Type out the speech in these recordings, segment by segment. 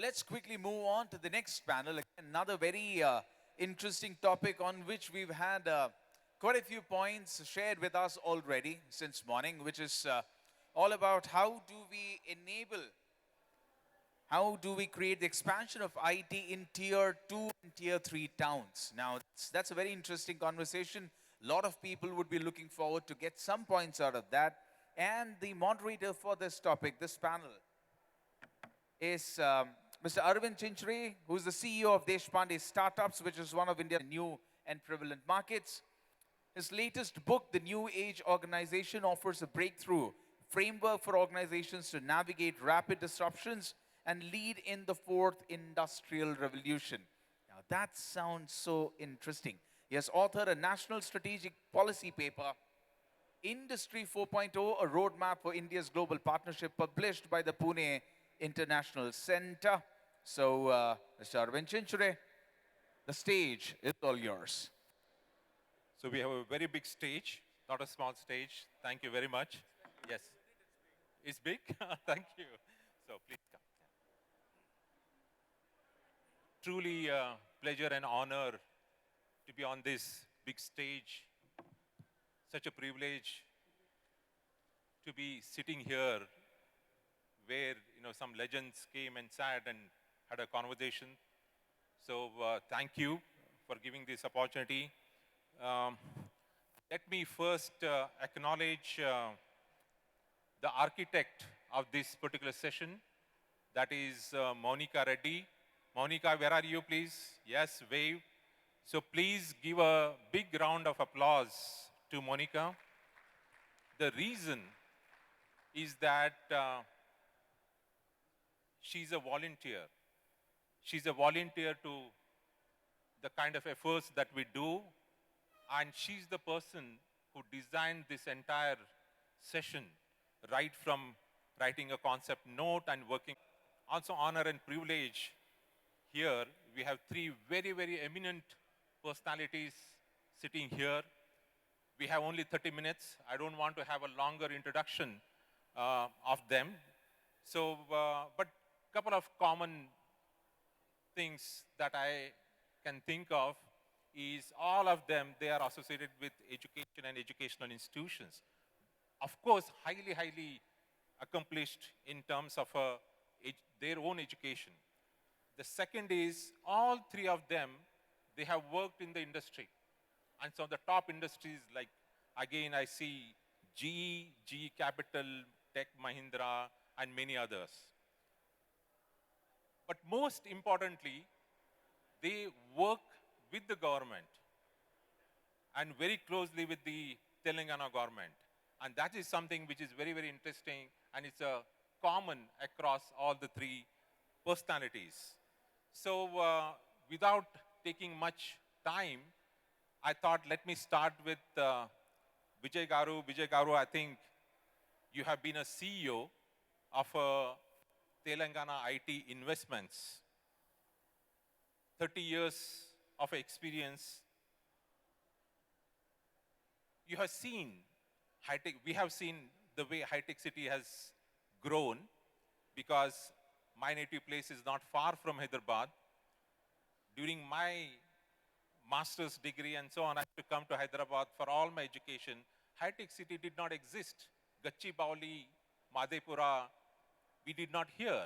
let's quickly move on to the next panel. Another very interesting topic on which we've had quite a few points shared with us already since morning, which is all about how do we create the expansion of IT in tier 2 and tier 3 towns? Now, that's a very interesting conversation. A lot of people would be looking forward to get some points out of that. And the moderator for this topic, this panel, is Mr. Aravind Chinchure, who's the CEO of Deshpande Startups, which is one of India's new and prevalent markets. His latest book, The New Age Organization, offers a breakthrough framework for organizations to navigate rapid disruptions and lead in the fourth industrial revolution. Now that sounds so interesting. He has authored a national strategic policy paper, Industry 4.0, a roadmap for India's global partnership, published by the Pune International Center. So, Mr. Aravind Chinchure, the stage is all yours. So we have a very big stage, not a small stage. Thank you very much. Yes. It's big? Thank you. So please come. Truly a pleasure and honor to be on this big stage. Such a privilege to be sitting here where some legends came and sat and had a conversation. So thank you for giving this opportunity. Let me first acknowledge the architect of this particular session, that is Monica Reddy. Monica, where are you, please? Yes, wave. So please give a big round of applause to Monica. The reason is that she's a volunteer. She's a volunteer to the kind of efforts that we do, and she's the person who designed this entire session, right from writing a concept note and working. Also honor and privilege here, we have three very, very eminent personalities sitting here. We have only 30 minutes. I don't want to have a longer introduction of them. So, but a couple of common things that I can think of is all of them, they are associated with education and educational institutions. Of course, highly, highly accomplished in terms of their own education. The second is all three of them, they have worked in the industry. And so the top industries like, again, I see GE Capital, Tech Mahindra, and many others. But most importantly, they work with the government and very closely with the Telangana government. And that is something which is very, very interesting, and it's a common across all the three personalities. So without taking much time, I thought let me start with Vijay Garu. Vijay Garu, I think you have been a CEO of Telangana IT Investments. 30 years of experience. You have seen high-tech, we have seen the way high-tech city has grown, because my native place is not far from Hyderabad. During my master's degree and so on, I had to come to Hyderabad for all my education. High-tech city did not exist. Gachibowli, Madhepura, we did not hear.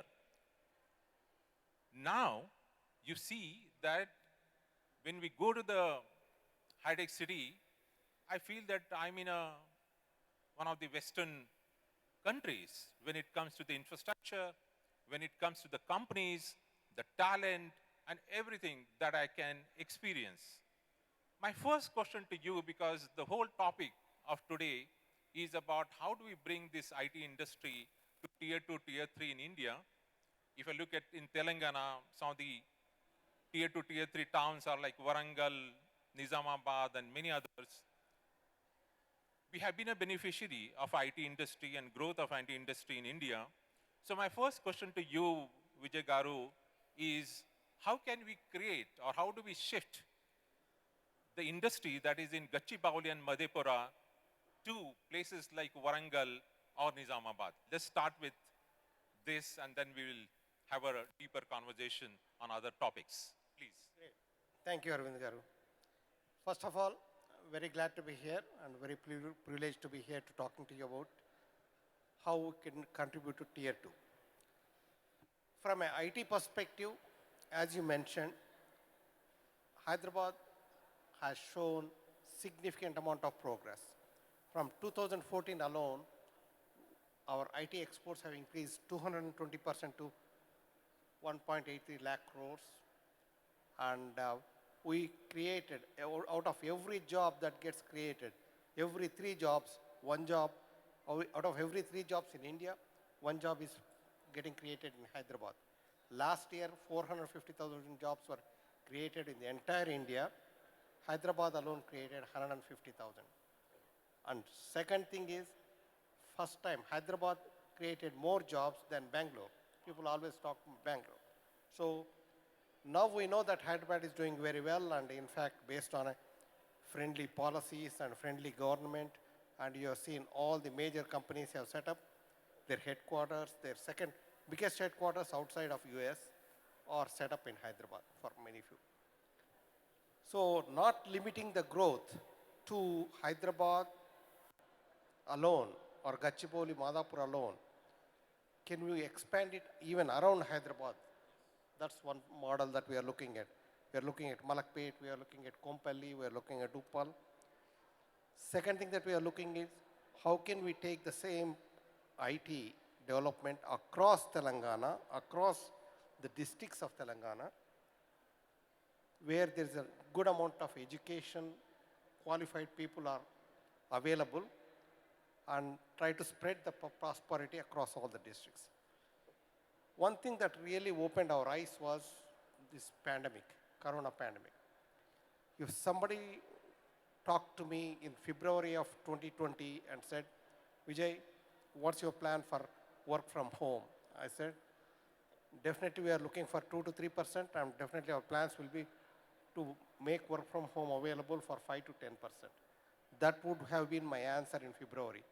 Now, you see that when we go to the high-tech city, I feel that I'm in one of the Western countries when it comes to the infrastructure, when it comes to the companies, the talent, and everything that I can experience. My first question to you, because the whole topic of today is about how do we bring this IT industry to tier 2, tier 3 in India. If I look at in Telangana, some of the tier 2, tier 3 towns are like Warangal, Nizamabad, and many others. We have been a beneficiary of IT industry and growth of IT industry in India. So my first question to you, Vijay Garu, is how can we create, or how do we shift the industry that is in Gachibowli and Madhepura to places like Warangal or Nizamabad? Let's start with this, and then we will have a deeper conversation on other topics. Please. Great. Thank you, Aravind Garu. First of all, very glad to be here and very privileged to be here to talking to you about how we can contribute to Tier 2. From an IT perspective, as you mentioned, Hyderabad has shown significant amount of progress. From 2014 alone, our IT exports have increased 220% to 1.83 lakh crores. And we created, out of every job that gets created, every 3 jobs, 1 job, out of every 3 jobs in India, 1 job is getting created in Hyderabad. Last year, 450,000 jobs were created in the entire India. Hyderabad alone created 150,000. And second thing is, first time Hyderabad created more jobs than Bangalore. People always talk Bangalore. So now we know that Hyderabad is doing very well, and in fact, based on a friendly policies and friendly government, and you have seen all the major companies have set up their headquarters, their second biggest headquarters outside of US are set up in Hyderabad for many few. So not limiting the growth to Hyderabad alone or Gachibowli, Madhapur alone, can we expand it even around Hyderabad? That's one model that we are looking at. We are looking at Malakpet, we are looking at Kompally, we are looking at Uppal. Second thing that we are looking is how can we take the same IT development across Telangana, across the districts of Telangana, where there is a good amount of education, qualified people are available, and try to spread the prosperity across all the districts. One thing that really opened our eyes was this pandemic, Corona pandemic. If somebody talked to me in February of 2020 and said, Vijay, what's your plan for work from home? I said, definitely we are looking for 2 to 3%, and definitely our plans will be to make work from home available for 5 to 10%. That would have been my answer in February.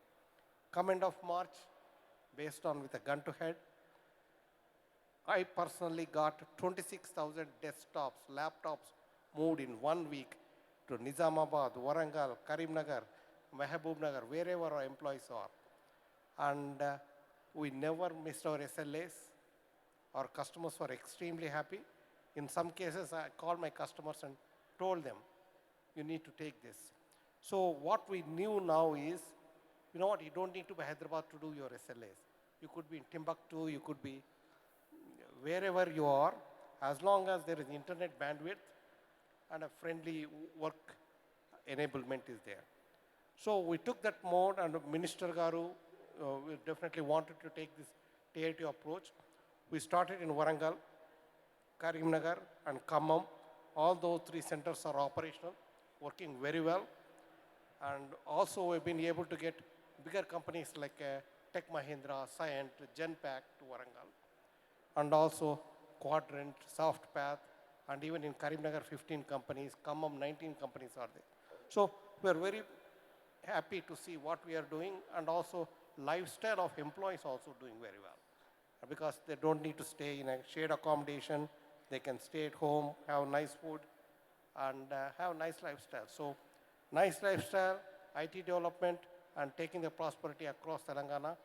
Come end of March, based on with a gun to head, I personally got 26,000 desktops, laptops moved in 1 week to Nizamabad, Warangal, Karimnagar, Mahabubnagar, wherever our employees are. And we never missed our SLAs. Our customers were extremely happy. In some cases, I called my customers and told them, you need to take this. So what we knew now is, you know what, you don't need to be Hyderabad to do your SLAs. You could be in Timbuktu, you could be wherever you are, as long as there is internet bandwidth and a friendly work enablement is there. So we took that mode, and Minister Garu we definitely wanted to take this Tier 2 approach. We started in Warangal, Karimnagar, and Khammam. All those 3 centers are operational, working very well. And also we've been able to get bigger companies like Tech Mahindra, Cyient, Genpact to Warangal. And also Quadrant, Softpath, and even in Karimnagar 15 companies, Khammam 19 companies are there. So we're very happy to see what we are doing, and also lifestyle of employees also doing very well. Because they don't need to stay in a shared accommodation, they can stay at home, have nice food, and have nice lifestyle. So nice lifestyle, IT development, and taking the prosperity across Telangana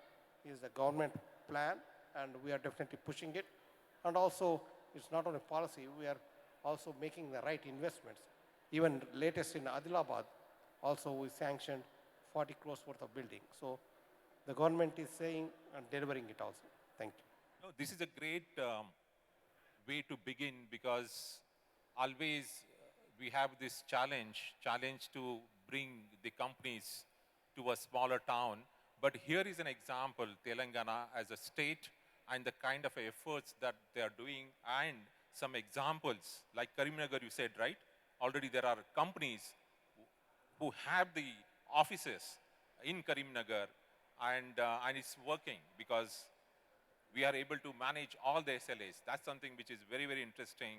is the government plan, and we are definitely pushing it. And also, it's not only policy, we are also making the right investments. Even latest in Adilabad, also we sanctioned 40 crores worth of building. So the government is saying and delivering it also. Thank you. No, this is a great way to begin, because always we have this challenge to bring the companies to a smaller town. But here is an example, Telangana as a state and the kind of efforts that they are doing, and some examples like Karimnagar, you said, right? Already there are companies who have the offices in Karimnagar, and it's working because we are able to manage all the SLAs. That's something which is very, very interesting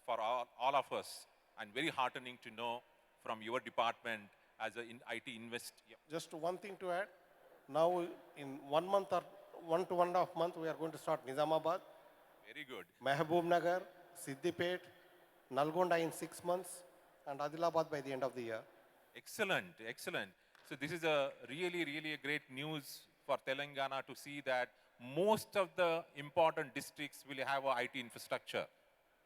for all of us, and very heartening to know from your department as an IT invest. Yeah. Just one thing to add. Now in 1 month or 1 to 1.5 months, we are going to start Nizamabad. Very good. Mehboob Nagar, Siddipet, Nalgonda in 6 months, and Adilabad by the end of the year. Excellent, excellent. So this is a really a great news for Telangana to see that most of the important districts will have a IT infrastructure,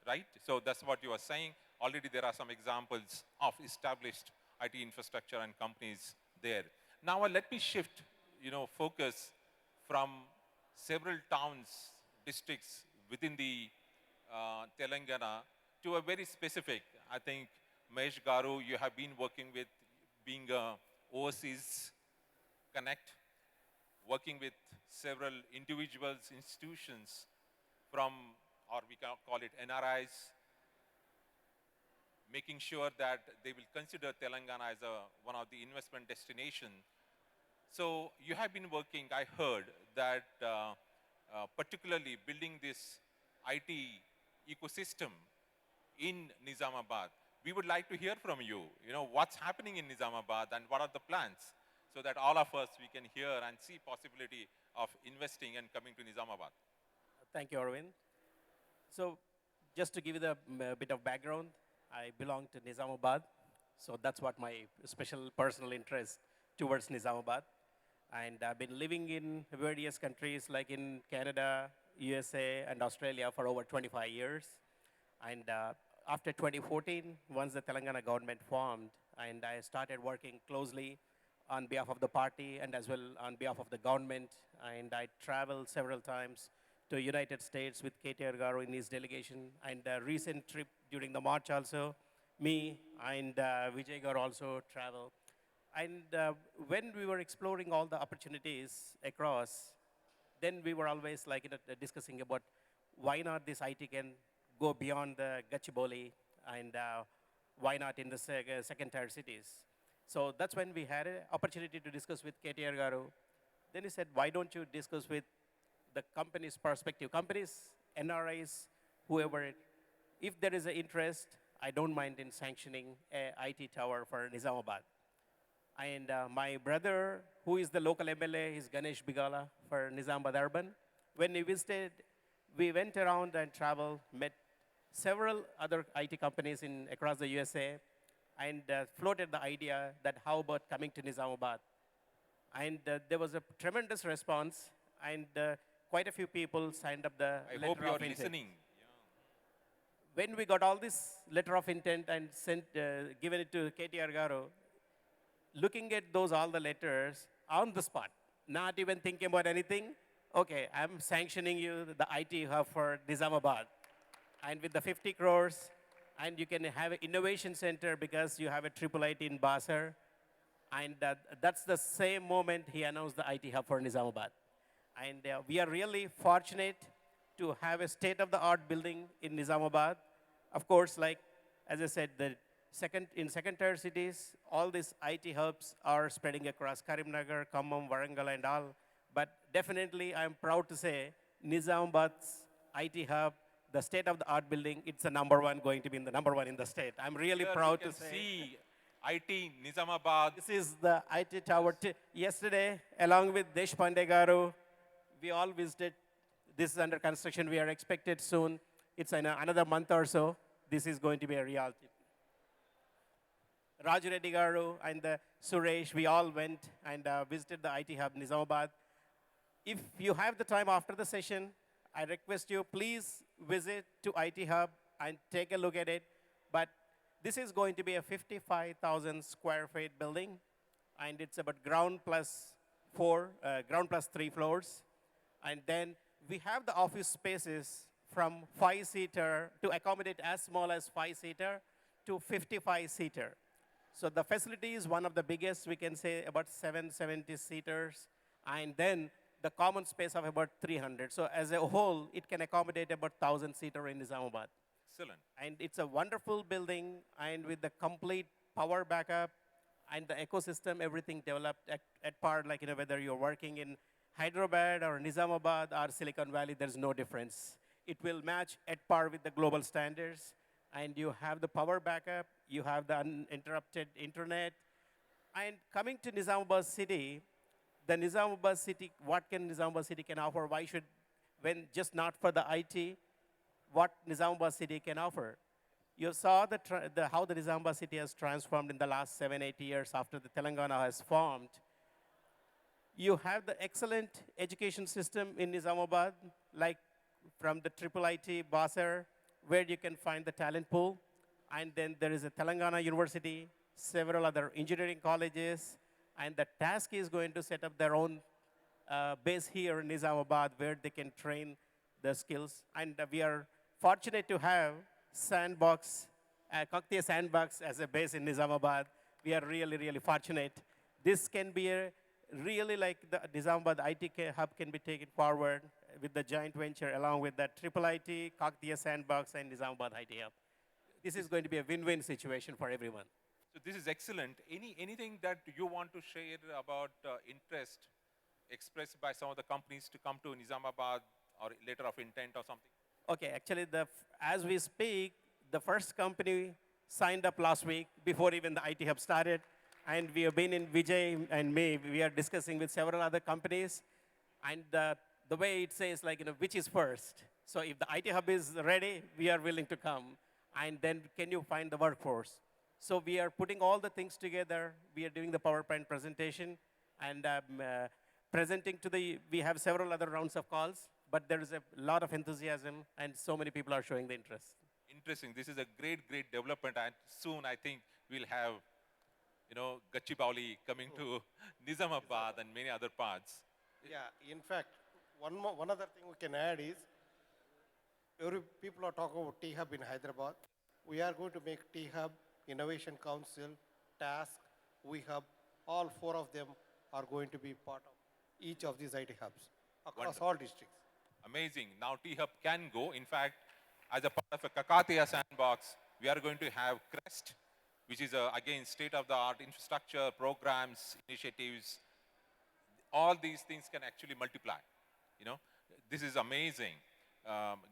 right? So that's what you are saying. Already there are some examples of established IT infrastructure and companies there. Now let me shift, focus from several towns, districts within the Telangana to a very specific. I think Mahesh Garu, you have been working with being a overseas connect, working with several individuals, institutions from, or we can call it NRIs, making sure that they will consider Telangana as one of the investment destination. So you have been working, I heard, that particularly building this IT ecosystem in Nizamabad. We would like to hear from you, what's happening in Nizamabad and what are the plans so that all of us, we can hear and see possibility of investing and coming to Nizamabad. Thank you, Aravind. So, just to give you the bit of background, I belong to Nizamabad. So that's what my special personal interest towards Nizamabad. And I've been living in various countries like in Canada, USA, and Australia for over 25 years. And after 2014, once the Telangana government formed, and I started working closely on behalf of the party and as well on behalf of the government. And I traveled several times to United States with KTR Garu in his delegation. And a recent trip during the March also, me and Vijay Garu also traveled. And when we were exploring all the opportunities across, then we were always like discussing about why not this IT can go beyond the Gachibowli and why not in the second tier cities. So that's when we had an opportunity to discuss with KTR Garu. Then he said, why don't you discuss with the company's perspective, companies, NRIs, whoever, if there is an interest, I don't mind in sanctioning a IT tower for Nizamabad. And my brother, who is the local MLA, is Ganesh Bigala for Nizamabad Urban. When we visited, we went around and traveled, met several other IT companies across the USA, and floated the idea that how about coming to Nizamabad. And there was a tremendous response, and quite a few people signed up the I letter hope you are of intent. listening. When we got all this letter of intent and given it to KTR Garu, looking at all the letters on the spot, not even thinking about anything, okay, I'm sanctioning you the IT hub for Nizamabad. And with the 50 crores, and you can have an innovation center because you have a triple IT in Basar. And that's the same moment he announced the IT hub for Nizamabad. And we are really fortunate to have a state-of-the-art building in Nizamabad. Of course, like, as I said, in second-tier cities, all these IT hubs are spreading across Karimnagar, Khammam, Warangal, and all. But definitely, I'm proud to say, Nizamabad's IT hub, the state-of-the-art building, it's the number one, going to be the number one in the state. I'm really Here proud we to can say. see IT Nizamabad. This is the IT tower. Yesterday, along with Deshpande Garu, we all visited. This is under construction. We are expected soon. It's in another month or so. This is going to be a reality. Raju Reddy Garu and Suresh, we all went and visited the IT hub Nizamabad. If you have the time after the session, I request you, please visit to IT hub and take a look at it. But this is going to be a 55,000 square feet building, and it's about ground plus 3 floors. And then we have the office spaces from 5-seater to accommodate as small as 5-seater to 55-seater. So the facility is one of the biggest, we can say about 770 seaters, and then the common space of about 300. So as a whole, it can accommodate about 1,000 seater in Nizamabad. Excellent. And it's a wonderful building, and with the complete power backup and the ecosystem, everything developed at par, like whether you're working in Hyderabad or Nizamabad or Silicon Valley, there's no difference. It will match at par with the global standards, and you have the power backup, you have the uninterrupted internet. And coming to Nizamabad city, what can Nizamabad city can offer? Why should, when just not for the IT, what Nizamabad city can offer. You saw how the Nizamabad city has transformed in the last 7, 8 years after the Telangana has formed. You have the excellent education system in Nizamabad, like from the Triple IT Basar, where you can find the talent pool. And then there is a Telangana University, several other engineering colleges, and the task is going to set up their own base here in Nizamabad where they can train the skills. And we are fortunate to have Sandbox, Kaktiya Sandbox as a base in Nizamabad. We are really, really fortunate. This can be a really like the Nizamabad hub can be taken forward with the joint venture along with the Triple IT, Kaktiya Sandbox, and Nizamabad IT hub. This is going to be a win-win situation for everyone. So this is excellent. Anything that you want to share about interest expressed by some of the companies to come to Nizamabad or letter of intent or something? Okay, actually, as we speak, the first company signed up last week before even the IT Hub started. And we have been in Vijay and me, we are discussing with several other companies. And the way it says, like, which is first? So if the IT Hub is ready, we are willing to come. And then can you find the workforce? So we are putting all the things together. We are doing the PowerPoint presentation and presenting to we have several other rounds of calls, but there is a lot of enthusiasm and so many people are showing the interest. Interesting. This is a great, great development. And soon I think we'll have, Gachibowli coming to Nizamabad and many other parts. Yeah, in fact, one other thing we can add is, people are talking about T-Hub in Hyderabad. We are going to make T-Hub, Innovation Council, Task, WeHub, all four of them are going to be part of each of these IT hubs across all districts. Amazing. Now T-Hub can go. In fact, as a part of a Kakatiya sandbox, we are going to have CREST, which is, again, state-of-the-art infrastructure, programs, initiatives. All these things can actually multiply. This is amazing.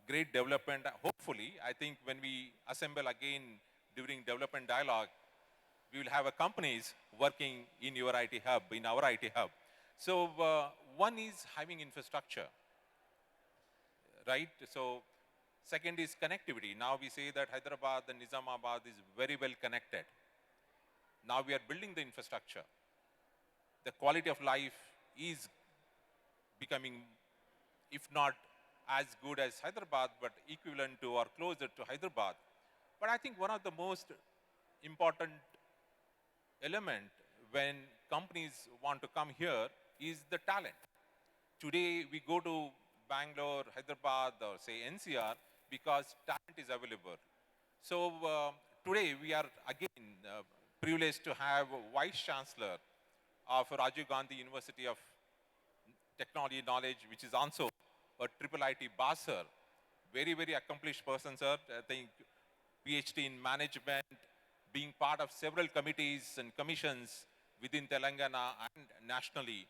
Great development. Hopefully, I think when we assemble again during development dialogue, we will have companies working in your IT hub, in our IT hub. So one is having infrastructure, right? So second is connectivity. Now we say that Hyderabad and Nizamabad is very well connected. Now we are building the infrastructure. The quality of life is becoming, if not as good as Hyderabad, but equivalent to or closer to Hyderabad. But I think one of the most important element when companies want to come here is the talent. Today, we go to Bangalore, Hyderabad, or say NCR because talent is available. So today, we are again privileged to have Vice Chancellor of Rajiv Gandhi University of Technology Knowledge, which is also a triple IT Basar. Very, very accomplished person, sir. I think PhD in management, being part of several committees and commissions within Telangana and nationally.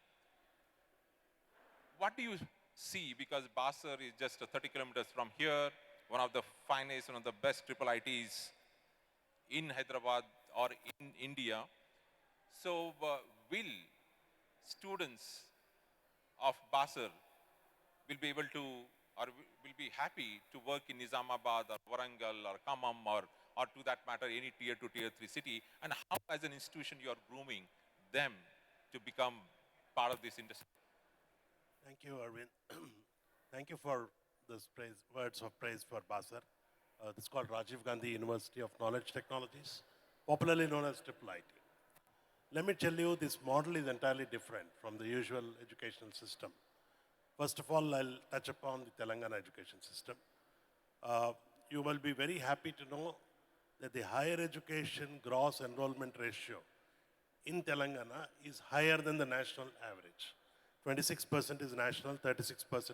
What do you see? Because Basar is just 30 kilometers from here, one of the finest, one of the best triple ITs in Hyderabad or in India. So will students of Basar will be able to, or will be happy to work in Nizamabad or Warangal or Khammam or to that matter, any tier 2, tier 3 city, and how as an institution you are grooming them to become part of this industry? Thank you, Arvind. Thank you for those words of praise for Basar. This is called Rajiv Gandhi University of Knowledge Technologies, popularly known as Triple IT. Let me tell you, this model is entirely different from the usual educational system. First of all, I'll touch upon the Telangana education system. You will be very happy to know that the higher education gross enrollment ratio in Telangana is higher than the national average. 26% is national, 36%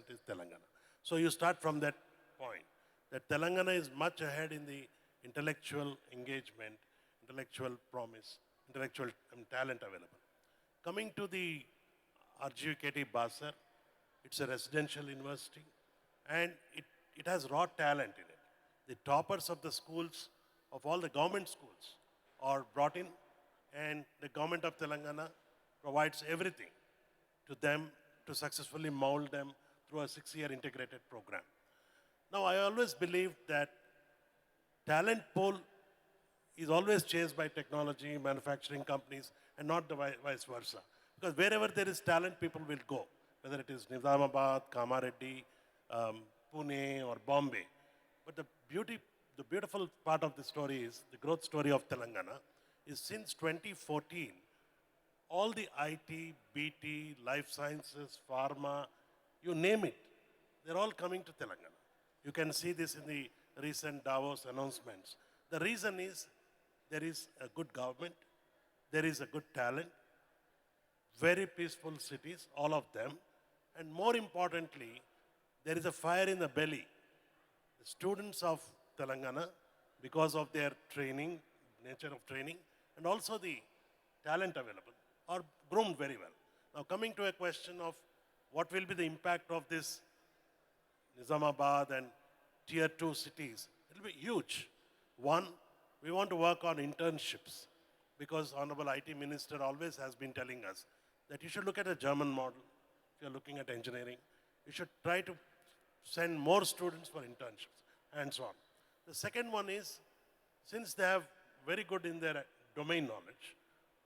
is Telangana. So you start from that point, that Telangana is much ahead in the intellectual engagement, intellectual promise, intellectual talent available. Coming to the RGUKT Basar, it's a residential university, and it has raw talent in it. The toppers of the schools, of all the government schools, are brought in, and the government of Telangana provides everything to them to successfully mold them through a 6-year integrated program. Now, I always believed that talent pool is always chased by technology, manufacturing companies, and not the vice versa. Because wherever there is talent, people will go, whether it is Nizamabad, Kamareddy, Pune, or Bombay. But the beautiful part of the story is the growth story of Telangana is since 2014, all the IT, BT, life sciences, pharma, you name it, they're all coming to Telangana. You can see this in the recent Davos announcements. The reason is there is a good government, there is a good talent, very peaceful cities, all of them, and more importantly, there is a fire in the belly. The students of Telangana, because of their training, nature of training, and also the talent available, are groomed very well. Now, coming to a question of what will be the impact of this Nizamabad and tier 2 cities, it will be huge. One, we want to work on internships because Honorable IT Minister always has been telling us that you should look at a German model if you're looking at engineering. You should try to send more students for internships and so on. The second one is, since they have very good in their domain knowledge,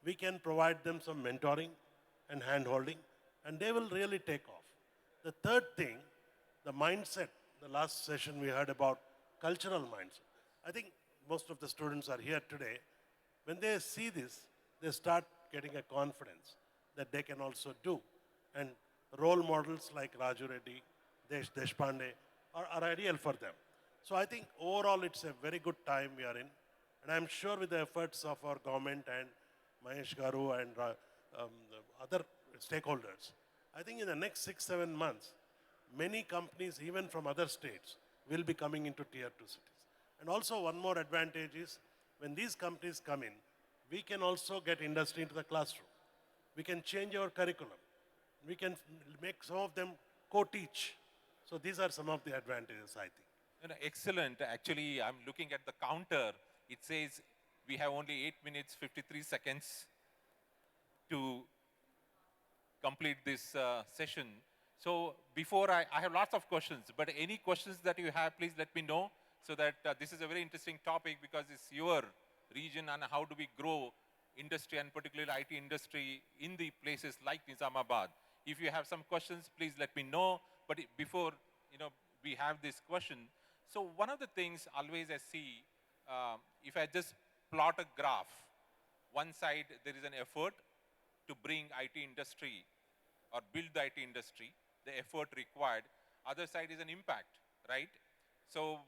we can provide them some mentoring and hand-holding, and they will really take off. The third thing, the mindset, the last session we heard about cultural mindset. I think most of the students are here today. When they see this, they start getting a confidence that they can also do. And role models like Raju Reddy, Deshpande are ideal for them. So I think overall it's a very good time we are in. And I'm sure with the efforts of our government and Mahesh Garu and the other stakeholders, I think in the next 6-7 months, many companies, even from other states, will be coming into tier 2 cities. And also one more advantage is when these companies come in, we can also get industry into the classroom. We can change our curriculum. We can make some of them co-teach. So these are some of the advantages, I think. Excellent. Actually, I'm looking at the counter. It says we have only 8 minutes, 53 seconds to complete this session. So before I have lots of questions, but any questions that you have, please let me know so that this is a very interesting topic because it's your region and how do we grow industry and particularly IT industry in the places like Nizamabad. If you have some questions, please let me know. But before we have this question, so one of the things always I see, if I just plot a graph, one side there is an effort to bring IT industry or build the IT industry, the effort required. Other side is an impact, right? So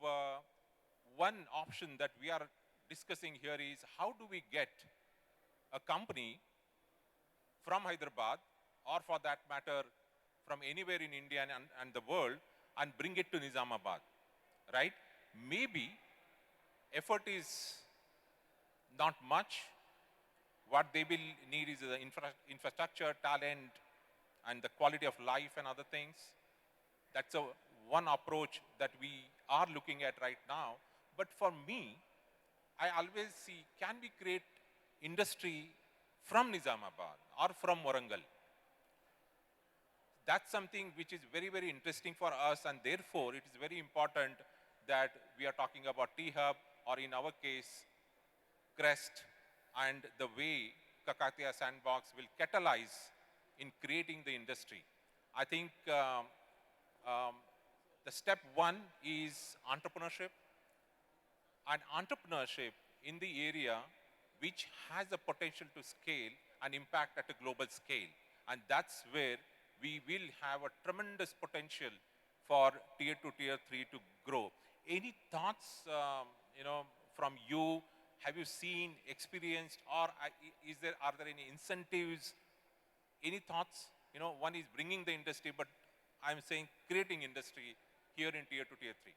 one option that we are discussing here is how do we get a company from Hyderabad or for that matter from anywhere in India and the world and bring it to Nizamabad, right? Maybe effort is not much. What they will need is the infrastructure, talent, and the quality of life and other things. That's one approach that we are looking at right now. But for me, I always see, can we create industry from Nizamabad or from Warangal? That's something which is very, very interesting for us, and therefore it is very important that we are talking about T-Hub, or in our case, Crest, and the way Kakatiya Sandbox will catalyze in creating the industry. I think the step one is entrepreneurship, and entrepreneurship in the area which has the potential to scale and impact at a global scale. And that's where we will have a tremendous potential for tier 2, tier 3 to grow. Any thoughts, from you? Have you seen, experienced, or are there any incentives? Any thoughts? One is bringing the industry, but I'm saying creating industry here in tier 2, tier 3.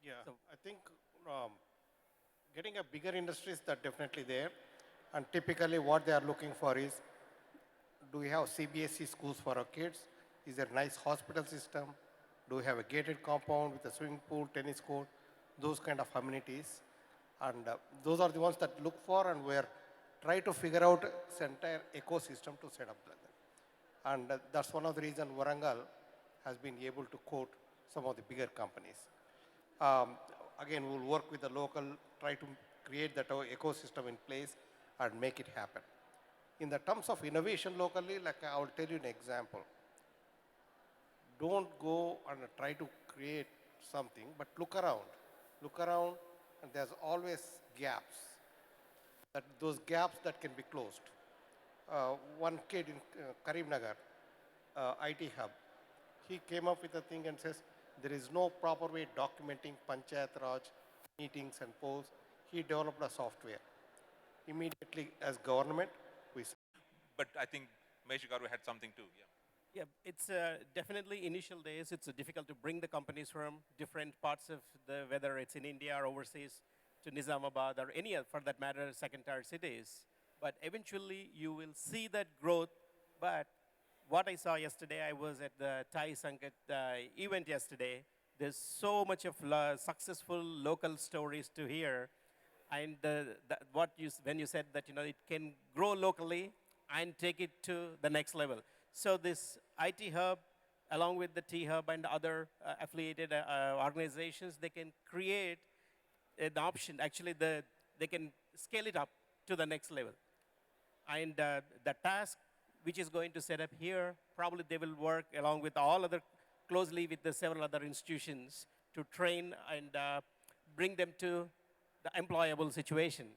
Yeah, so I think getting a bigger industries that definitely there, and typically what they are looking for is, do we have CBSE schools for our kids? Is there a nice hospital system? Do we have a gated compound with a swimming pool, tennis court, those kind of amenities? And those are the ones that look for, and we're trying to figure out this entire ecosystem to set up that. And that's one of the reasons Warangal has been able to quote some of the bigger companies. Um, Again, we'll work with the local, try to create that ecosystem in place and make it happen. In the terms of innovation locally, like I will tell you an example. Don't go and try to create something, but look around. Look around, and there's always gaps. Those gaps that can be closed. One kid in Karimnagar, IT hub, he came up with a thing and says there is no proper way documenting Panchayat Raj meetings and polls. He developed a software. Immediately, as government, we But I think Mahesh Garu had something too. Yeah. Yeah, it's definitely initial days. It's difficult to bring the companies from different parts of whether it's in India or overseas, to Nizamabad or any, for that matter, second-tier cities. But eventually, you will see that growth. But what I saw yesterday, I was at the Thai Sankat event yesterday. There's so much of successful local stories to hear. And when you said that it can grow locally and take it to the next level. So this IT hub, along with the T hub and other affiliated organizations, they can create an option. Actually, they can scale it up to the next level. And the task which is going to set up here, probably they will work along with all other, closely with the several other institutions to train and bring them to the employable situation.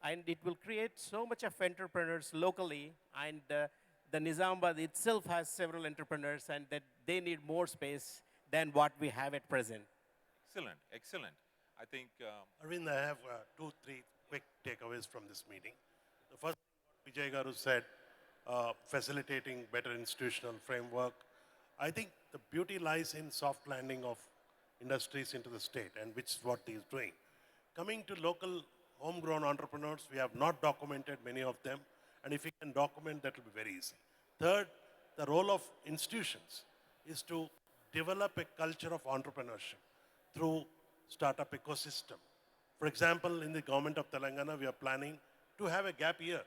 And it will create so much of entrepreneurs locally, and the Nizamabad itself has several entrepreneurs, and that they need more space than what we have at present. Excellent, excellent. I think Arvind, I have 2, 3 quick takeaways from this meeting. The first, Vijay Garu said, facilitating better institutional framework. I think the beauty lies in soft landing of industries into the state, and which is what he is doing. Coming to local homegrown entrepreneurs, we have not documented many of them, and if we can document, that will be very easy. Third, the role of institutions is to develop a culture of entrepreneurship through startup ecosystem. For example, in the government of Telangana, we are planning to have a gap year.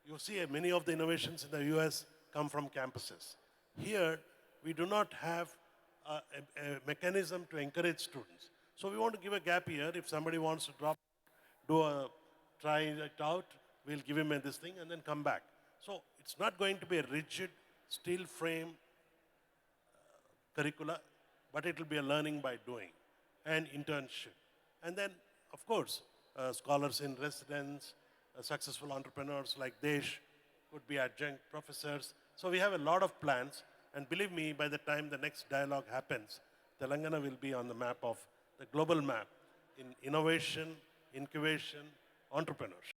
You see, many of the innovations in the US come from campuses. Here, we do not have a mechanism to encourage students. So we want to give a gap year. If somebody wants to try it out, we'll give him this thing and then come back. So it's not going to be a rigid steel frame curricula, but it will be a learning by doing and internship. And then, of course, scholars in residence, successful entrepreneurs like Desh could be adjunct professors. So we have a lot of plans. And believe me, by the time the next dialogue happens, Telangana will be on the map of the global map in innovation, incubation, entrepreneurship.